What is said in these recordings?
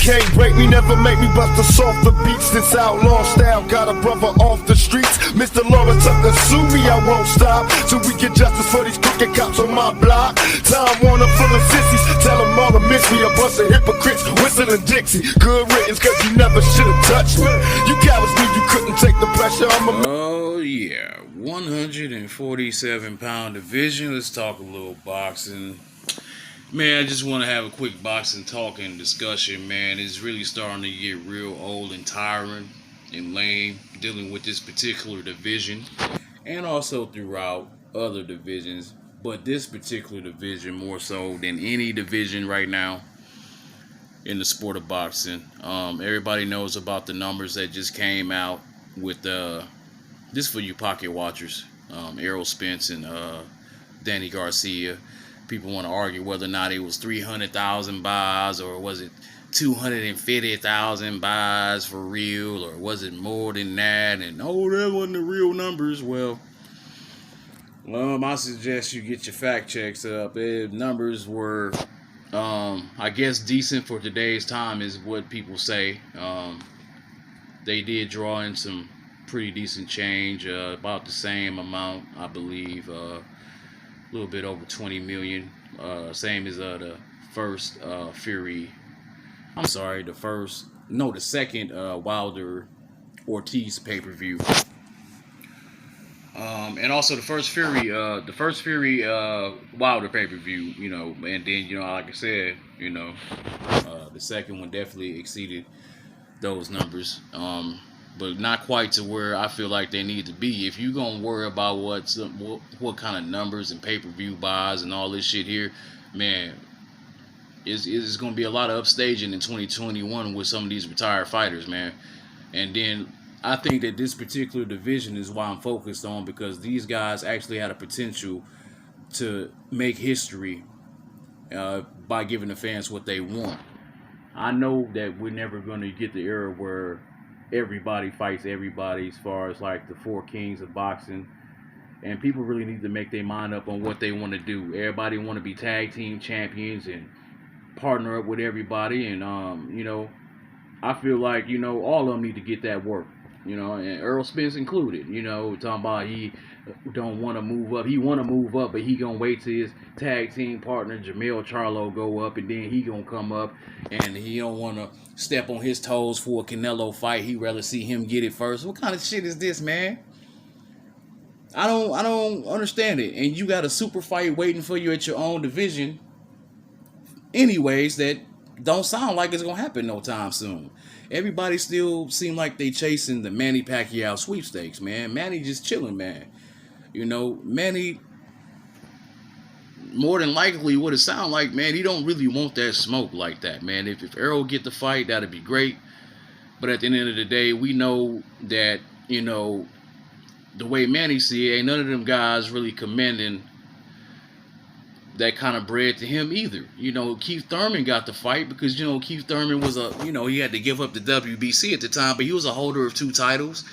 can't break me, never make me bust a softer beats. This outlaw style got a brother off the streets. Mr. Lawrence up to sue me, I won't stop till we get justice for these crooked cops on my block. Time Warner full of sissies, tell them all to miss me. A bunch of hypocrites whistling Dixie. Good riddance, cause you never should've touched me. You cowards knew you couldn't take the pressure. Oh yeah, 147-pound division. Let's talk a little boxing. Man, I just want to have a quick boxing talk and discussion, man. It's really starting to get real old and tiring and lame dealing with this particular division and also throughout other divisions. But this particular division more so than any division right now in the sport of boxing. Everybody knows about the numbers that just came out with this for you pocket watchers. Errol Spence and Danny Garcia. People want to argue whether or not it was 300,000 buys or was it 250,000 buys for real, or was it more than that? And that wasn't the real numbers. Well, I suggest you get your fact checks up. Numbers were, I guess, decent for today's time is what people say. They did draw in some pretty decent change, about the same amount, I believe. A little bit over 20 million, same as the first Fury. I'm sorry, the second Wilder Ortiz pay-per-view, and also the first Fury Wilder pay-per-view. You know, and then like I said, the second one definitely exceeded those numbers. But not quite to where I feel like they need to be. If you're gonna worry about what kind of numbers and pay-per-view buys and all this shit here, man, it's gonna be a lot of upstaging in 2021 with some of these retired fighters, man. And then I think that this particular division is why I'm focused on, because these guys actually had a potential to make history by giving the fans what they want. I know that we're never gonna get the era where everybody fights everybody as far as like the four kings of boxing, and people really need to make their mind up on what they want to do. Everybody want to be tag team champions and partner up with everybody, and I feel like all of them need to get that work, and Errol Spence included. Talking about he don't want to move up. He want to move up, but he gonna wait till his tag team partner Jermell Charlo go up, and then he gonna come up, and he don't want to step on his toes for a Canelo fight. He rather see him get it first. What kind of shit is this, man? I don't understand it. And you got a super fight waiting for you at your own division anyways that don't sound like it's gonna happen no time soon. Everybody still seem like they chasing the Manny Pacquiao sweepstakes, man. Manny just chilling, man. Manny more than likely what it sound like, man, he don't really want that smoke like that, man. If Errol get the fight, that'd be great. But at the end of the day, we know that, the way Manny see it, ain't none of them guys really commending that kind of bread to him either. Keith Thurman got the fight because, Keith Thurman was he had to give up the WBC at the time, but he was a holder of 2 titles.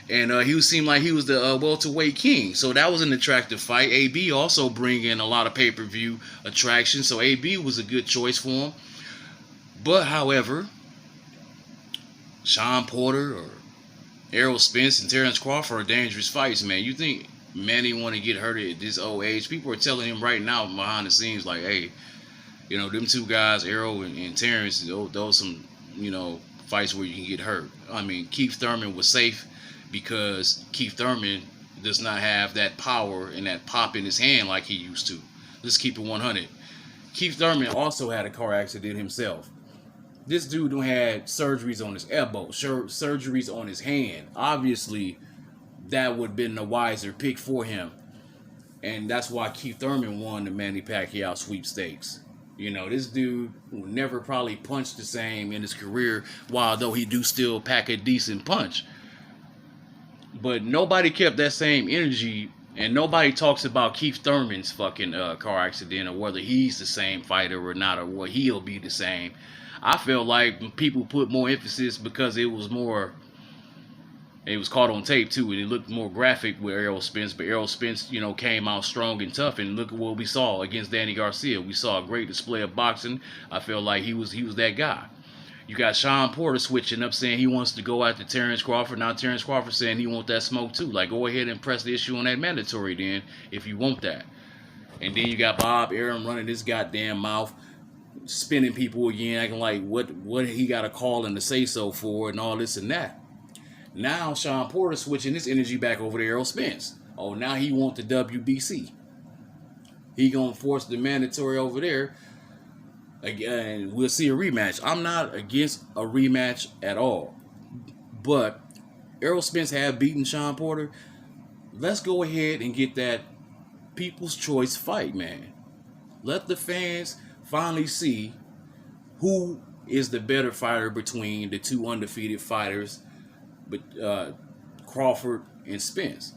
And he seemed like he was the welterweight king. So that was an attractive fight. AB also bring in a lot of pay-per-view attraction. So AB was a good choice for him. But, however, Sean Porter or Errol Spence and Terrence Crawford are dangerous fights, man. You think Manny want to get hurt at this old age? People are telling him right now behind the scenes, like, hey, them 2 guys, Errol and Terrence, those some, fights where you can get hurt. I mean, Keith Thurman was safe because Keith Thurman does not have that power and that pop in his hand like he used to. Let's keep it 100. Keith Thurman also had a car accident himself. This dude had surgeries on his elbow, surgeries on his hand. Obviously, that would have been the wiser pick for him. And that's why Keith Thurman won the Manny Pacquiao sweepstakes. This dude will never probably punch the same in his career, while though he do still pack a decent punch. But nobody kept that same energy, and nobody talks about Keith Thurman's fucking car accident, or whether he's the same fighter or not, or what he'll be the same. I felt like people put more emphasis because it was caught on tape too, and it looked more graphic with Errol Spence. But Errol Spence, came out strong and tough, and look at what we saw against Danny Garcia. We saw a great display of boxing. I felt like he was that guy. You got Sean Porter switching up, saying he wants to go after Terrence Crawford. Now Terrence Crawford saying he want that smoke too. Like, go ahead and press the issue on that mandatory then, if you want that. And then you got Bob Arum running his goddamn mouth, spinning people again, acting like what he got a call and to say so for, and all this and that. Now Sean Porter switching his energy back over to Errol Spence. Oh, now he want the WBC. He gonna force the mandatory over there. Again, we'll see a rematch. I'm not against a rematch at all, but Errol Spence have beaten Sean Porter. Let's go ahead and get that people's choice fight, man. Let the fans finally see who is the better fighter between the two undefeated fighters, but Crawford and Spence.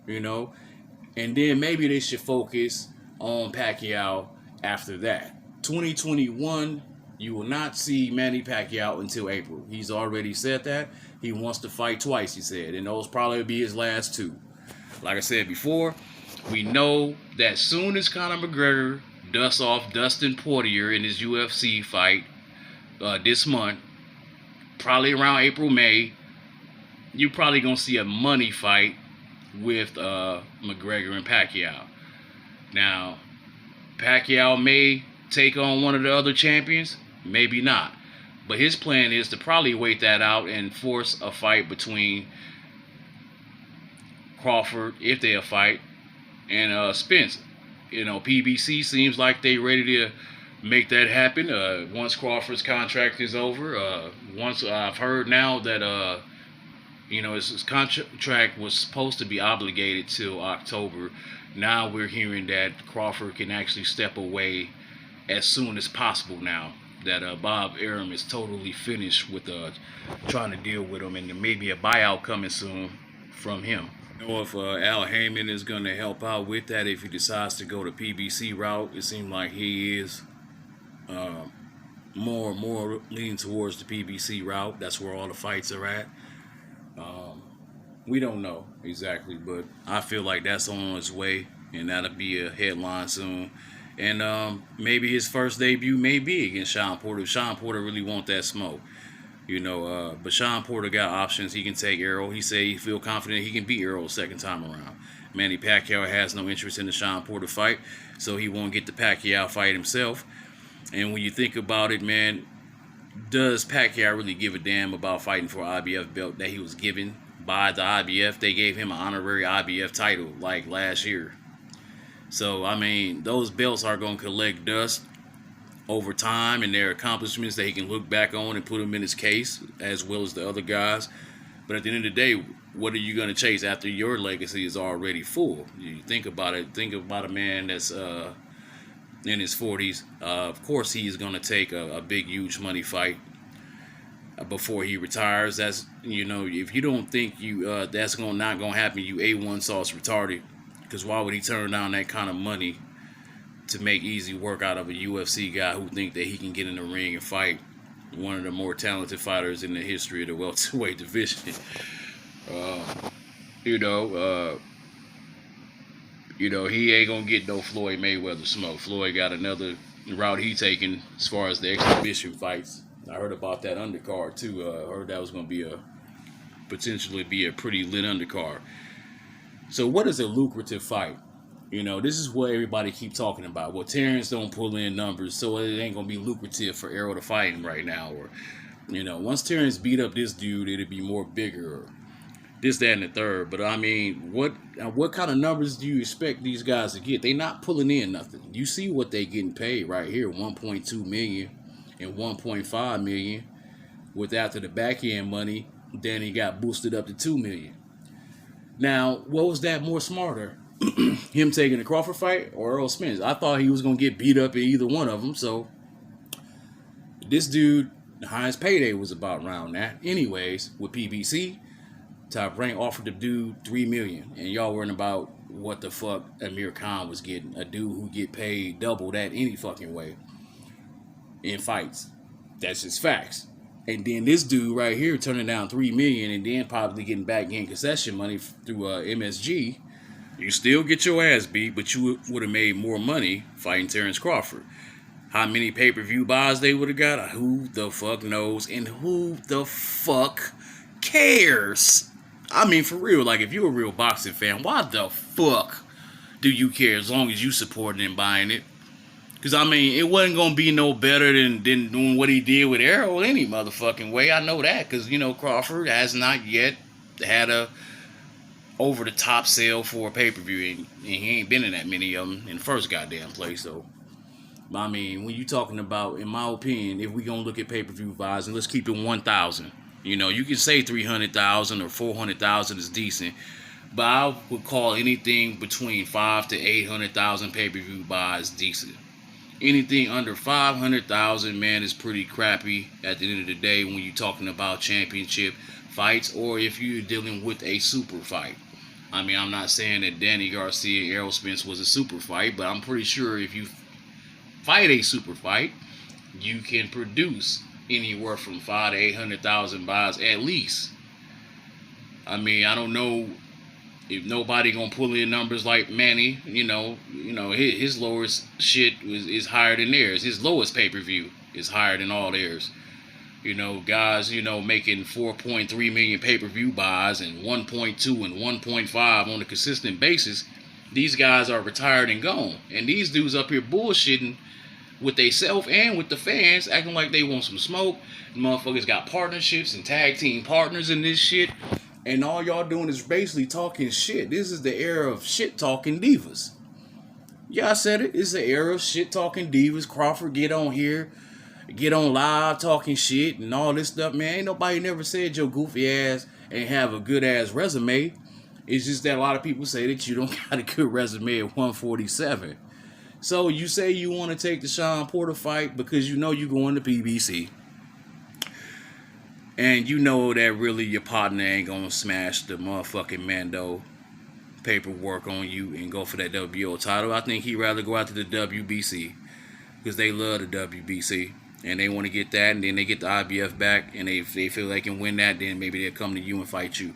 You know, and then maybe they should focus on Pacquiao after that. 2021, you will not see Manny Pacquiao until April. He's already said that. He wants to fight twice, he said, and those probably be his last two. Like I said before, we know that soon as Conor McGregor dusts off Dustin Poirier in his UFC fight this month, probably around April, May, you're probably going to see a money fight with McGregor and Pacquiao. Now, Pacquiao may take on one of the other champions, maybe not. But his plan is to probably wait that out and force a fight between Crawford, if they'll fight, and Spence. You know, PBC seems like they ready to make that happen once Crawford's contract is over. Once I've heard now that you know, his contract was supposed to be obligated till October. Now we're hearing that Crawford can actually step away as soon as possible now that Bob Arum is totally finished with trying to deal with him, and there may be a buyout coming soon from him. I don't know if Al Heyman is going to help out with that if he decides to go the PBC route. It seems like he is more leaning towards the PBC route. That's where all the fights are at. We don't know exactly, but I feel like that's on its way, and that'll be a headline soon. And maybe his first debut may be against Sean Porter. If Sean Porter really want that smoke, you know. But Sean Porter got options. He can take Errol. He say he feel confident he can beat Errol second time around. Manny Pacquiao has no interest in the Sean Porter fight, so he won't get the Pacquiao fight himself. And when you think about it, man, does Pacquiao really give a damn about fighting for an IBF belt that he was given by the IBF? They gave him an honorary IBF title like last year. So, I mean, those belts are going to collect dust over time, and their accomplishments that he can look back on and put them in his case, as well as the other guys. But at the end of the day, what are you going to chase after your legacy is already full? You think about it. Think about a man that's in his 40s. Of course, he's going to take a big, huge money fight before he retires. That's, you know, if you don't think that's not going to happen, you A1 sauce retarded. Because why would he turn down that kind of money to make easy work out of a UFC guy who think that he can get in the ring and fight one of the more talented fighters in the history of the welterweight division? You know, he ain't gonna get no Floyd Mayweather smoke. Floyd got another route he taking as far as the exhibition fights. I heard about that undercard too. I heard that was gonna be potentially be a pretty lit undercard. So what is a lucrative fight? You know, this is what everybody keep talking about. Well, Terrence don't pull in numbers, so it ain't going to be lucrative for Errol to fight him right now. Or, you know, once Terrence beat up this dude, it'll be more bigger. Or this, that, and the third. But, I mean, what kind of numbers do you expect these guys to get? They not pulling in nothing. You see what they getting paid right here, $1.2 million and $1.5 million. With after the back end money, then he got boosted up to $2 million. Now, what was that more smarter? Him taking the Crawford fight or Errol Spence? I thought he was going to get beat up in either one of them. So, this dude, the highest payday was about around that. Anyways, with PBC, Top Rank offered the dude $3 million. And y'all worrying about what the fuck Amir Khan was getting. A dude who get paid double that any fucking way in fights. That's just facts. And then this dude right here turning down $3 million and then probably getting back in concession money through MSG. You still get your ass beat, but you would have made more money fighting Terrence Crawford. How many pay-per-view buys they would have got? Who the fuck knows? And who the fuck cares? I mean, for real, like, if you're a real boxing fan, why the fuck do you care as long as you supporting and buying it? Because, I mean, it wasn't going to be no better than doing what he did with Errol any motherfucking way. I know that because, you know, Crawford has not yet had a over-the-top sale for a pay-per-view, and he ain't been in that many of them in the first goddamn place, so. I mean, when you talking about, in my opinion, if we gonna look at pay-per-view buys, and let's keep it 1,000. You know, you can say 300,000 or 400,000 is decent, but I would call anything between 5 to 800,000 pay-per-view buys decent. Anything under 500,000, man, is pretty crappy at the end of the day when you're talking about championship fights, or if you're dealing with a super fight. I mean, I'm not saying that Danny Garcia and Errol Spence was a super fight, but I'm pretty sure if you fight a super fight, you can produce anywhere from 5 to 800,000 buys at least. I mean, I don't know if nobody gonna pull in numbers like Manny. You know, his lowest shit is higher than theirs. His lowest pay-per-view is higher than all theirs. You know, guys, you know, making 4.3 million pay-per-view buys and 1.2 and 1.5 on a consistent basis. These guys are retired and gone, and these dudes up here bullshitting with they self and with the fans, acting like they want some smoke. The motherfuckers got partnerships and tag team partners in this shit, and all y'all doing is basically talking shit. This is the era of shit talking divas. Yeah, I said it. It's the era of shit talking divas. Crawford get on here, get on live talking shit and all this stuff, man. Ain't nobody never said your goofy ass ain't have a good ass resume. It's just that a lot of people say that you don't got a good resume at 147. So you say you want to take the Sean Porter fight because you know you're going to PBC. And you know that really your partner ain't going to smash the motherfucking Mando paperwork on you and go for that WBO title. I think he'd rather go out to the WBC because they love the WBC. And they want to get that, and then they get the IBF back. And if they feel they can win that, then maybe they'll come to you and fight you.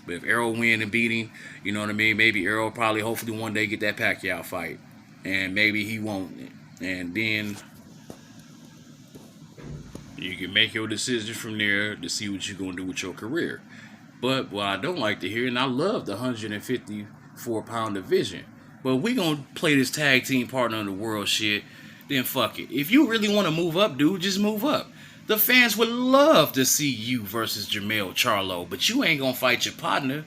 But if Errol win and beat him, you know what I mean? Maybe Errol probably hopefully one day get that Pacquiao fight. And maybe he won't. And then you can make your decision from there to see what you're going to do with your career. But what I don't like to hear, and I love the 154-pound division, but we going to play this tag team partner in the world shit, then fuck it. If you really want to move up, dude, just move up. The fans would love to see you versus Jermell Charlo, but you ain't going to fight your partner.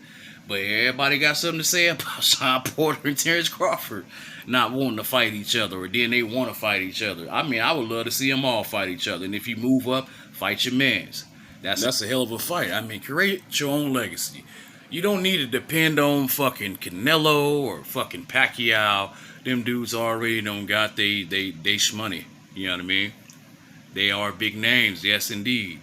But everybody got something to say about Sean Porter and Terrence Crawford not wanting to fight each other, or then they want to fight each other. I mean, I would love to see them all fight each other. And if you move up, fight your mans. That's a hell of a fight. I mean, create your own legacy. You don't need to depend on fucking Canelo or fucking Pacquiao. Them dudes already don't got they shmoney. You know what I mean? They are big names, yes indeed.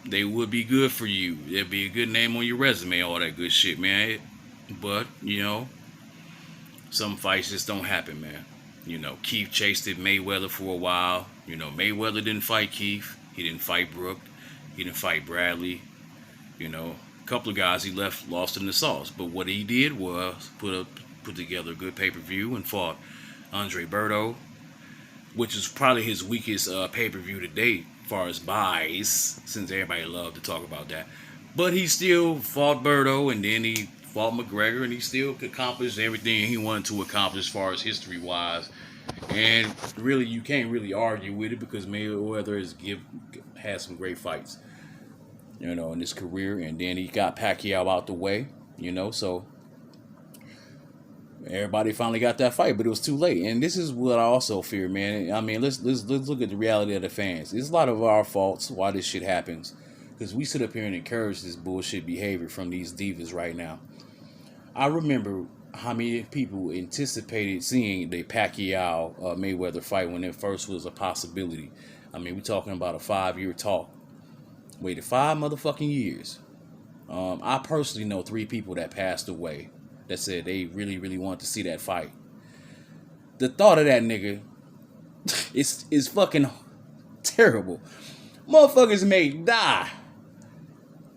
They would be good for you. There'd be a good name on your resume, all that good shit, man. But, you know, some fights just don't happen, man. You know, Keith chased it Mayweather for a while. You know, Mayweather didn't fight Keith. He didn't fight Brook. He didn't fight Bradley. You know, a couple of guys he left lost in the sauce. But what he did was put together a good pay-per-view and fought Andre Berto, which is probably his weakest pay-per-view to date as far as buys, since everybody loved to talk about that. But he still fought Berto, and then he fought McGregor, and he still accomplished everything he wanted to accomplish as far as history-wise. And really, you can't really argue with it because Mayweather has some great fights, you know, in his career. And then he got Pacquiao out the way, you know, so everybody finally got that fight, but it was too late. And this is what I also fear, man. I mean, let's look at the reality of the fans. It's a lot of our faults why this shit happens, because we sit up here and encourage this bullshit behavior from these divas right now. I remember how many people anticipated seeing the Pacquiao Mayweather fight when it first was a possibility. I mean, we're talking about a 5-year talk. Waited 5 motherfucking years. I personally know 3 people that passed away that said they really, really wanted to see that fight. The thought of that nigga is fucking terrible. Motherfuckers may die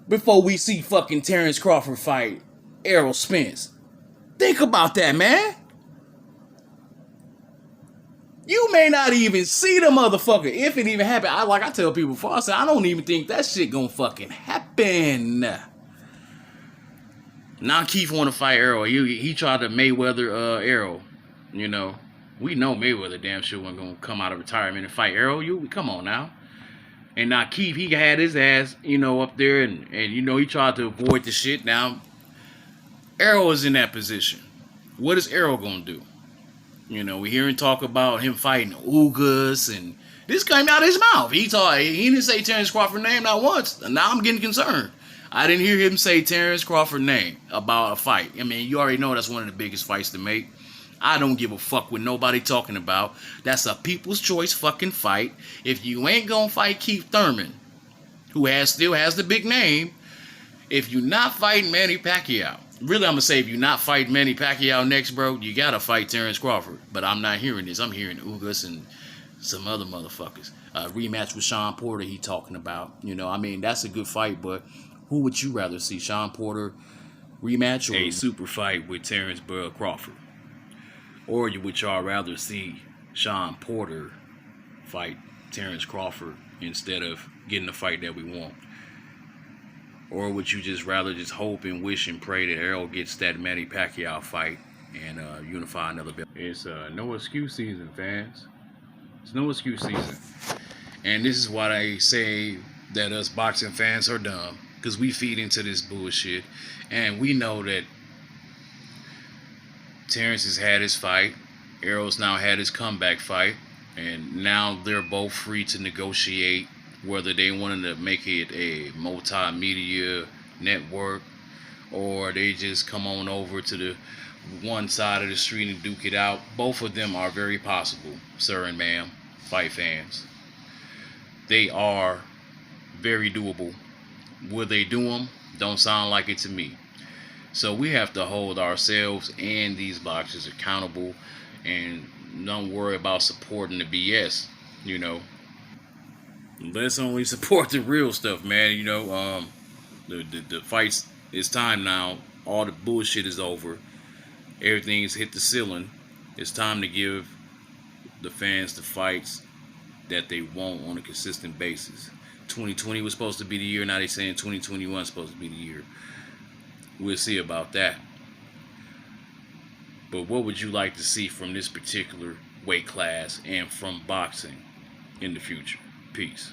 before we see fucking Terrence Crawford fight Errol Spence. Think about that, man. You may not even see the motherfucker if it even happened. I tell people before, I say I don't even think that shit gonna fucking happen. Now Keith want to fight Errol. He tried to Mayweather Errol. You know, we know Mayweather damn sure wasn't gonna come out of retirement and fight Errol. Come on now. And now Keith, he had his ass, up there, and he tried to avoid the shit. Now Errol is in that position. What is Errol gonna do? We hearing talk about him fighting Ugas, and this came out of his mouth. He didn't say Terrence Crawford's name not once. And now I'm getting concerned. I didn't hear him say Terrence Crawford's name about a fight. I mean, you already know that's one of the biggest fights to make. I don't give a fuck what nobody talking about. That's a people's choice fucking fight. If you ain't gonna fight Keith Thurman, who still has the big name, if you not fighting Manny Pacquiao, really I'm gonna say if you not fighting Manny Pacquiao next, bro, you gotta fight Terrence Crawford. But I'm not hearing this. I'm hearing Ugas and some other motherfuckers. Rematch with Sean Porter he talking about. I mean, that's a good fight, but who would you rather see? Sean Porter rematch or a super fight with Terrence Crawford? Or would y'all rather see Sean Porter fight Terrence Crawford instead of getting the fight that we want? Or would you just rather just hope and wish and pray that Errol gets that Manny Pacquiao fight and unify another belt? It's no excuse season, fans. It's no excuse season. And this is why I say that us boxing fans are dumb. Because we feed into this bullshit. And we know that Terrence has had his fight. Errol's now had his comeback fight. And now they're both free to negotiate whether they wanted to make it a multimedia network or they just come on over to the one side of the street and duke it out. Both of them are very possible, sir and ma'am, fight fans. They are very doable. Will they do them? Don't sound like it to me. So we have to hold ourselves and these boxers accountable and don't worry about supporting the BS, Let's only support the real stuff, man. The fights, it's time now. All the bullshit is over. Everything's hit the ceiling. It's time to give the fans the fights that they want on a consistent basis. 2020 was supposed to be the year. Now they're saying 2021 is supposed to be the year. We'll see about that. But what would you like to see from this particular weight class and from boxing in the future? Peace.